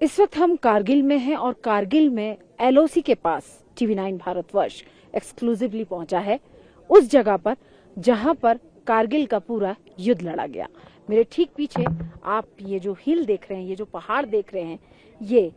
इस वक्त हम कारगिल में हैं और कारगिल में एलओसी के पास टीवी9 भारतवर्ष एक्सक्लूसिवली पहुंचा है उस जगह पर जहां पर कारगिल का पूरा युद्ध लड़ा गया। मेरे ठीक पीछे आप ये जो हिल देख रहे हैं, ये जो पहाड़ देख रहे हैं, ये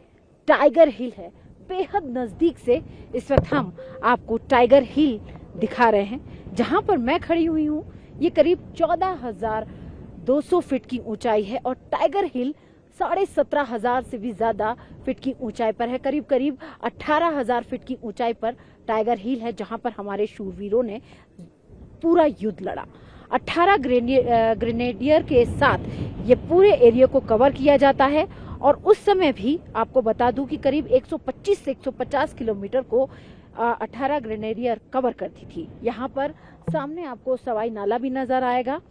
टाइगर हिल है। बेहद नजदीक से इस वक्त हम आपको टाइगर हिल दिखा रहे हैं। जहां पर मैं खड़ी हुई हूँ ये करीब 14,200 फीट की ऊंचाई है और टाइगर हिल 17,500 से भी ज्यादा फीट की ऊंचाई पर है। करीब करीब 18,000 फीट की ऊंचाई पर टाइगर हिल है जहां पर हमारे शूरवीरों ने पूरा युद्ध लड़ा। 18 ग्रेनेडियर के साथ ये पूरे एरिया को कवर किया जाता है और उस समय भी आपको बता दूं कि करीब 125 से 150 किलोमीटर को 18 ग्रेनेडियर कवर करती थी। यहाँ पर सामने आपको सवाई नाला भी नजर आएगा।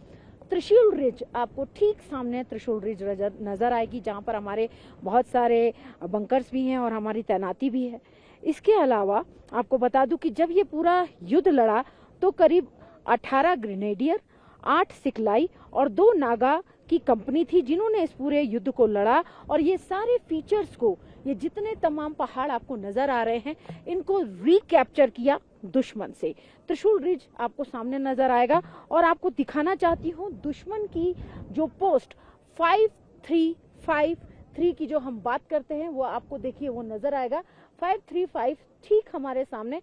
त्रिशूल रिज आपको ठीक सामने त्रिशूल रिज नजर आएगी जहां पर हमारे बहुत सारे बंकर्स भी हैं और हमारी तैनाती भी है। इसके अलावा आपको बता दूं कि जब ये पूरा युद्ध लड़ा तो करीब 18 ग्रेनेडियर, 8 सिखलाई और 2 नागा की कंपनी थी जिन्होंने इस पूरे युद्ध को लड़ा। और ये सारे फीचर्स को, ये जितने तमाम पहाड़ आपको नजर आ रहे हैं, इनको रिकैप्चर किया दुश्मन से। त्रिशूल रिज आपको सामने नजर आएगा और आपको दिखाना चाहती हूँ दुश्मन की जो पोस्ट 5353 की जो हम बात करते हैं वो आपको देखिए वो नजर आएगा। 535 ठीक हमारे सामने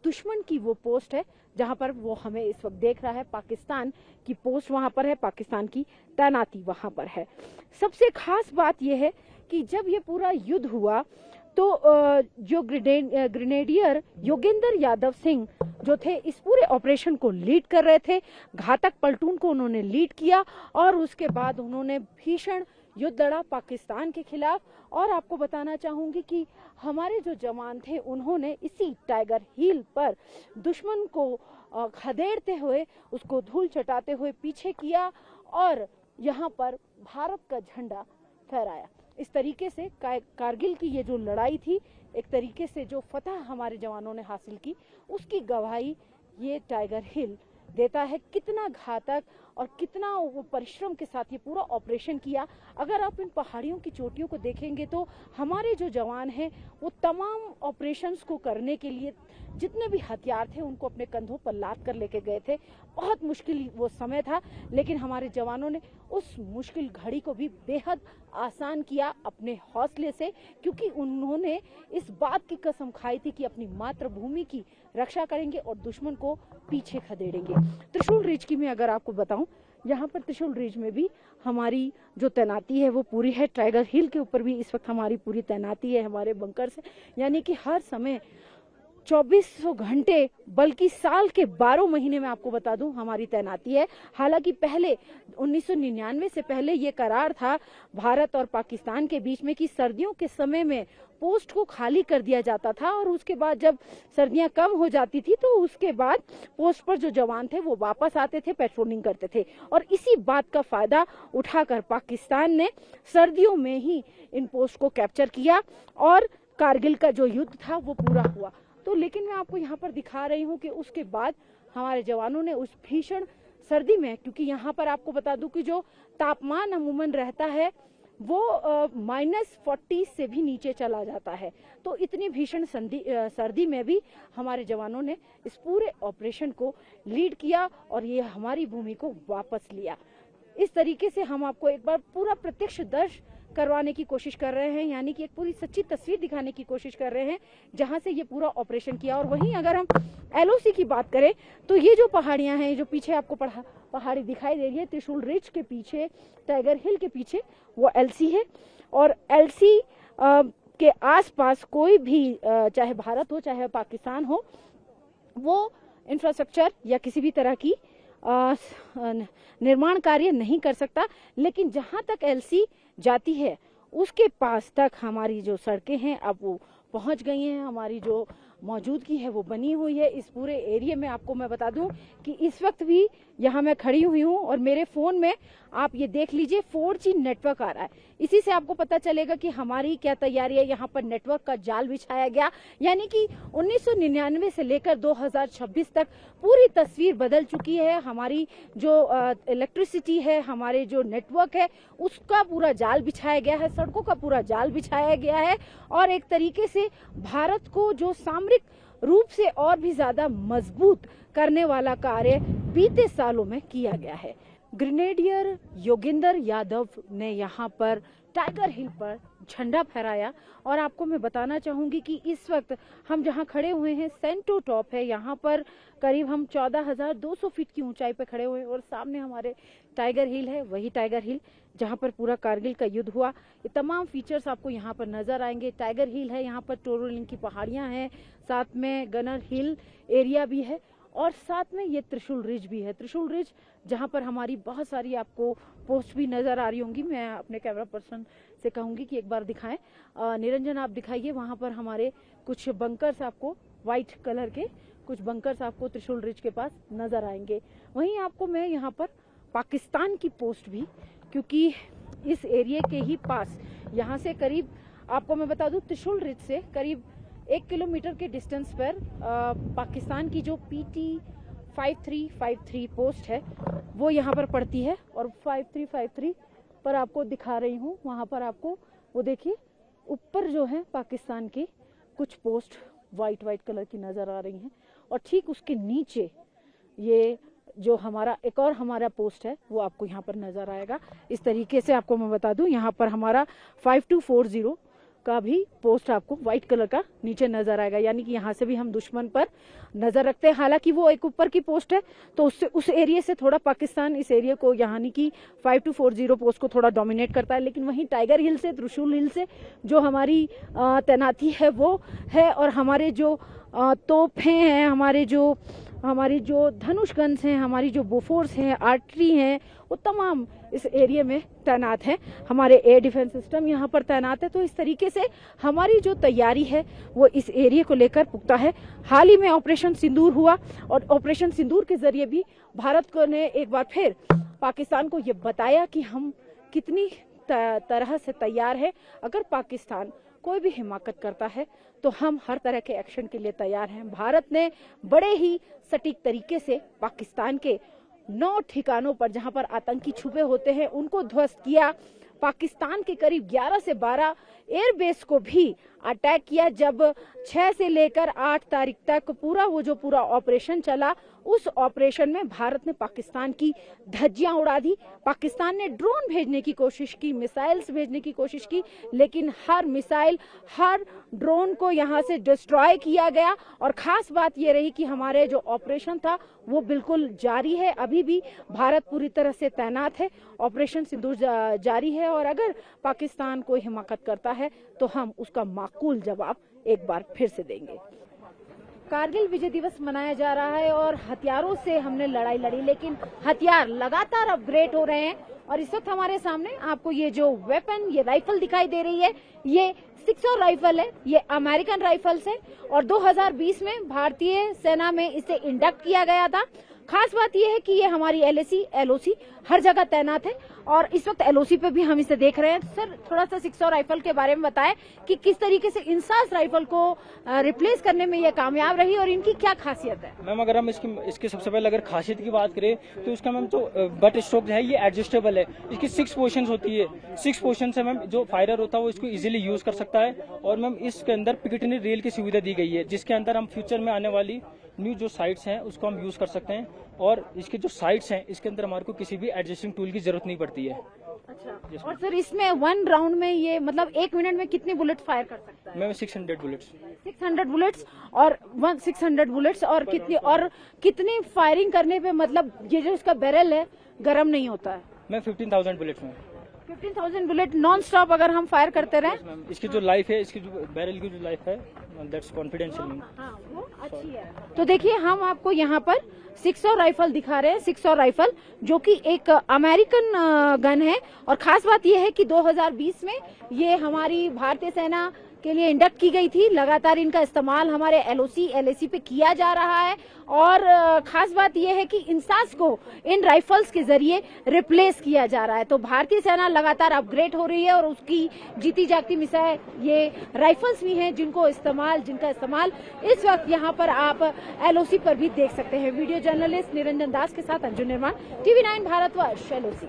दुश्मन की वो पोस्ट है जहां पर वो हमें इस वक्त देख रहा है। पाकिस्तान की पोस्ट वहां पर है, पाकिस्तान की तैनाती वहां पर है। सबसे खास बात यह है कि जब ये पूरा युद्ध हुआ तो जो ग्रेनेडियर योगेंद्र यादव सिंह जो थे इस पूरे ऑपरेशन को लीड कर रहे थे। घातक पलटून को उन्होंने लीड किया और उसके बाद उन्होंने भीषण युद्ध लड़ा पाकिस्तान के खिलाफ। और आपको बताना चाहूंगी कि हमारे जो जवान थे उन्होंने इसी टाइगर हिल पर दुश्मन को खदेड़ते हुए, उसको धूल चटाते हुए पीछे किया और यहाँ पर भारत का झंडा फहराया। इस तरीके से कारगिल की ये जो लड़ाई थी, एक तरीके से जो फतह हमारे जवानों ने हासिल की, उसकी गवाही ये टाइगर हिल देता है। कितना घातक और कितना वो परिश्रम के साथ ये पूरा ऑपरेशन किया। अगर आप इन पहाड़ियों की चोटियों को देखेंगे तो हमारे जो जवान हैं वो तमाम ऑपरेशंस को करने के लिए जितने भी हथियार थे उनको अपने कंधों पर लाद कर लेके गए थे। बहुत मुश्किल वो समय था, लेकिन हमारे जवानों ने उस मुश्किल घड़ी को भी बेहद आसान किया अपने हौसले से, क्योंकि उन्होंने इस बात की कसम खाई थी कि अपनी मातृभूमि की रक्षा करेंगे और दुश्मन को पीछे खदेड़ेंगे। त्रिशूल रिज की मैं अगर आपको बताऊं, यहाँ पर त्रिशूल रिज में भी हमारी जो तैनाती है वो पूरी है। टाइगर हिल के ऊपर भी इस वक्त हमारी पूरी तैनाती है, हमारे बंकर से, यानी कि हर समय 2400 घंटे बल्कि साल के 12 महीने में आपको बता दूं हमारी तैनाती है। हालांकि पहले 1999 से पहले ये करार था भारत और पाकिस्तान के बीच में कि सर्दियों के समय में पोस्ट को खाली कर दिया जाता था और उसके बाद जब सर्दियां कम हो जाती थी तो उसके बाद पोस्ट पर जो जवान थे वो वापस आते थे, पेट्रोलिंग करते थे। और इसी बात का फायदा उठाकर पाकिस्तान ने सर्दियों में ही इन पोस्ट को कैप्चर किया और कारगिल का जो युद्ध था वो पूरा हुआ। तो लेकिन मैं आपको यहाँ पर दिखा रही हूँ कि उसके बाद हमारे जवानों ने उस भीषण सर्दी में, क्योंकि यहाँ पर आपको बता दूं कि जो तापमान अमूमन रहता है वो -40 से भी नीचे चला जाता है, तो इतनी भीषण सर्दी में भी हमारे जवानों ने इस पूरे ऑपरेशन को लीड किया और ये हमारी भूमि को वापस लिया। इस तरीके से हम आपको एक बार पूरा प्रत्यक्षदर्शी करवाने की कोशिश कर रहे हैं, यानी कि एक पूरी सच्ची तस्वीर दिखाने की कोशिश कर रहे हैं जहां से ये पूरा ऑपरेशन किया। और वहीं अगर हम एलओसी की बात करें तो ये जो पहाड़ियां हैं, जो पीछे आपको पहाड़ी दिखाई दे रही है, त्रिशूल रिज के पीछे, टाइगर हिल के पीछे वो एलसी है। और एलसी के आसपास कोई भी, चाहे भारत हो चाहे पाकिस्तान हो, वो इंफ्रास्ट्रक्चर या किसी भी तरह की निर्माण कार्य नहीं कर सकता। लेकिन जहां तक एलसी जाती है उसके पास तक हमारी जो सड़कें हैं अब वो पहुंच गई हैं, हमारी जो मौजूदगी है वो बनी हुई है इस पूरे एरिया में। आपको मैं बता दूं कि इस वक्त भी यहाँ मैं खड़ी हुई हूँ और मेरे फोन में आप ये देख लीजिए 4G नेटवर्क आ रहा है। इसी से आपको पता चलेगा कि हमारी क्या तैयारी है। यहाँ पर नेटवर्क का जाल बिछाया गया, यानी कि 1999 से लेकर 2026 तक पूरी तस्वीर बदल चुकी है। हमारी जो इलेक्ट्रिसिटी है, हमारे जो नेटवर्क है, उसका पूरा जाल बिछाया गया है, सड़कों का पूरा जाल बिछाया गया है और एक तरीके से भारत को जो सामरिक रूप से और भी ज्यादा मजबूत करने वाला कार्य बीते सालों में किया गया है। ग्रेनेडियर योगेंद्र यादव ने यहाँ पर टाइगर हिल पर झंडा फहराया और आपको मैं बताना चाहूंगी कि इस वक्त हम जहाँ खड़े हुए हैं सेंटो टॉप है, यहाँ पर करीब हम 14,200 फीट की ऊंचाई पर खड़े हुए हैं और सामने हमारे टाइगर हिल है, वही टाइगर हिल जहाँ पर पूरा कारगिल का युद्ध हुआ। ये तमाम फीचर्स आपको यहाँ पर नजर आएंगे। टाइगर हिल है, यहाँ पर टोरोलिंग की पहाड़ियां हैं, साथ में गनर हिल एरिया भी है और साथ में ये त्रिशूल रिज भी है। त्रिशूल रिज जहाँ पर हमारी बहुत सारी आपको पोस्ट भी नजर आ रही होंगी। मैं अपने कैमरा पर्सन से कहूंगी कि एक बार दिखाएं। निरंजन आप दिखाइए, वहां पर हमारे कुछ बंकर्स आपको व्हाइट कलर के कुछ बंकर्स आपको त्रिशूल रिज के पास नजर आएंगे। वहीं आपको मैं यहाँ पर पाकिस्तान की पोस्ट भी, क्योंकि इस एरिया के ही पास यहाँ से करीब आपको मैं बता दूं त्रिशूल रिज से करीब 1 किलोमीटर के डिस्टेंस पर पाकिस्तान की जो PT 5353 पोस्ट है वो यहाँ पर पड़ती है और 5353 पर आपको दिखा रही हूँ। वहाँ पर आपको वो देखिए ऊपर जो है पाकिस्तान की कुछ पोस्ट वाइट कलर की नजर आ रही हैं और ठीक उसके नीचे ये जो हमारा एक और हमारा पोस्ट है वो आपको यहाँ पर नजर आएगा। इस तरीके से आपको मैं बता दूं यहाँ पर हमारा 5240 का भी पोस्ट आपको व्हाइट कलर का नीचे नजर आएगा, यानी कि यहाँ से भी हम दुश्मन पर नजर रखते हैं। हालांकि वो एक ऊपर की पोस्ट है तो उससे उस एरिया से थोड़ा पाकिस्तान इस एरिया को यानी कि 5240 पोस्ट को थोड़ा डोमिनेट करता है, लेकिन वहीं टाइगर हिल से त्रिशूल हिल से जो हमारी तैनाती है वो है और हमारे जो तोपें हैं, हमारी जो धनुष गन्स हैं, हमारी जो बोफोर्स हैं, आर्टरी हैं, वो तमाम इस एरिया में तैनात हैं। हमारे एयर डिफेंस सिस्टम यहाँ पर तैनात है। तो इस तरीके से हमारी जो तैयारी है वो इस एरिया को लेकर पुख्ता है। हाल ही में ऑपरेशन सिंदूर हुआ और ऑपरेशन सिंदूर के जरिए भी भारत को ने एक बार फिर पाकिस्तान को ये बताया कि हम कितनी तरह से तैयार है। अगर पाकिस्तान कोई भी हिमाकत करता है तो हम हर तरह के एक्शन के लिए तैयार हैं। भारत ने बड़े ही सटीक तरीके से पाकिस्तान के 9 ठिकानों पर जहां पर आतंकी छुपे होते हैं उनको ध्वस्त किया। पाकिस्तान के करीब 11 से 12 एयरबेस को भी अटैक किया। जब 6 से लेकर 8 तारीख तक पूरा ऑपरेशन चला, उस ऑपरेशन में भारत ने पाकिस्तान की धज्जियां उड़ा दी। पाकिस्तान ने ड्रोन भेजने की कोशिश की, मिसाइल्स भेजने की कोशिश की, लेकिन हर मिसाइल हर ड्रोन को यहां से डिस्ट्रॉय किया गया। और खास बात यह रही कि हमारे जो ऑपरेशन था वो बिल्कुल जारी है। अभी भी भारत पूरी तरह से तैनात है, ऑपरेशन सिंदूर जारी है और अगर पाकिस्तान कोई हिमाकत करता है तो हम उसका माकूल जवाब एक बार फिर से देंगे। कारगिल विजय दिवस मनाया जा रहा है और हथियारों से हमने लड़ाई लड़ी, लेकिन हथियार लगातार अपग्रेड हो रहे हैं और इस वक्त हमारे सामने आपको ये जो वेपन, ये राइफल दिखाई दे रही है, ये 6 राइफल है। ये अमेरिकन राइफल्स है और 2020 में भारतीय सेना में इसे इंडक्ट किया गया था। खास बात यह है कि ये हमारी LOC हर जगह तैनात है और इस वक्त LOC पे भी हम इसे देख रहे हैं। सर, थोड़ा सा 6 राइफल के बारे में बताएं कि किस तरीके से इंसास राइफल को रिप्लेस करने में ये कामयाब रही और इनकी क्या खासियत है। मैम, अगर हम इसके सबसे पहले अगर खासियत की बात करें तो इसका मैम जो बट स्ट्रोक है ये एडजस्टेबल है। इसकी 6 पोजीशंस होती है। 6 पोजीशन है मैम, जो फायरर होता है वो इसको इजीली यूज कर सकता है और मैम इसके अंदर पिकेटनी रेल की सुविधा दी गई है, जिसके अंदर हम फ्यूचर में आने वाली न्यू जो साइट्स हैं उसको हम यूज कर सकते हैं और इसके जो साइट्स हैं इसके अंदर हमारे को किसी भी एडजस्टिंग टूल की जरूरत नहीं पड़ती है। अच्छा, और सर इसमें 1 राउंड में ये मतलब 1 मिनट में कितने बुलेट फायर कर सकता है? Ma'am 600 bullets. 600 बुलेट्स और 600 बुलेट्स और कितनी फायरिंग करने पे मतलब ये जो इसका बैरल है गर्म नहीं होता है? मैम 15,000 बुलेट्स में 15,000 बुलेट नॉन स्टॉप अगर हम फायर करते रहे। इसकी जो लाइफ है, इसकी जो बैरल की जो लाइफ है दैट्स कॉन्फिडेंशियल। वो अच्छी है। तो देखिए हम आपको यहाँ पर 600 राइफल दिखा रहे हैं। 600 राइफल जो कि एक अमेरिकन गन है और खास बात यह है कि 2020 में ये हमारी भारतीय सेना के लिए इंडक्ट की गई थी। लगातार इनका इस्तेमाल हमारे एलओसी एलएसी पे किया जा रहा है और खास बात यह है कि इंसास को इन राइफल्स के जरिए रिप्लेस किया जा रहा है। तो भारतीय सेना लगातार अपग्रेड हो रही है और उसकी जीती जागती मिसाल ये राइफल्स भी हैं जिनका इस्तेमाल इस वक्त यहाँ पर आप एलओसी पर भी देख सकते हैं। वीडियो जर्नलिस्ट निरंजन दास के साथ अंजुम निर्माण, TV9 भारतवर्ष, एलओसी।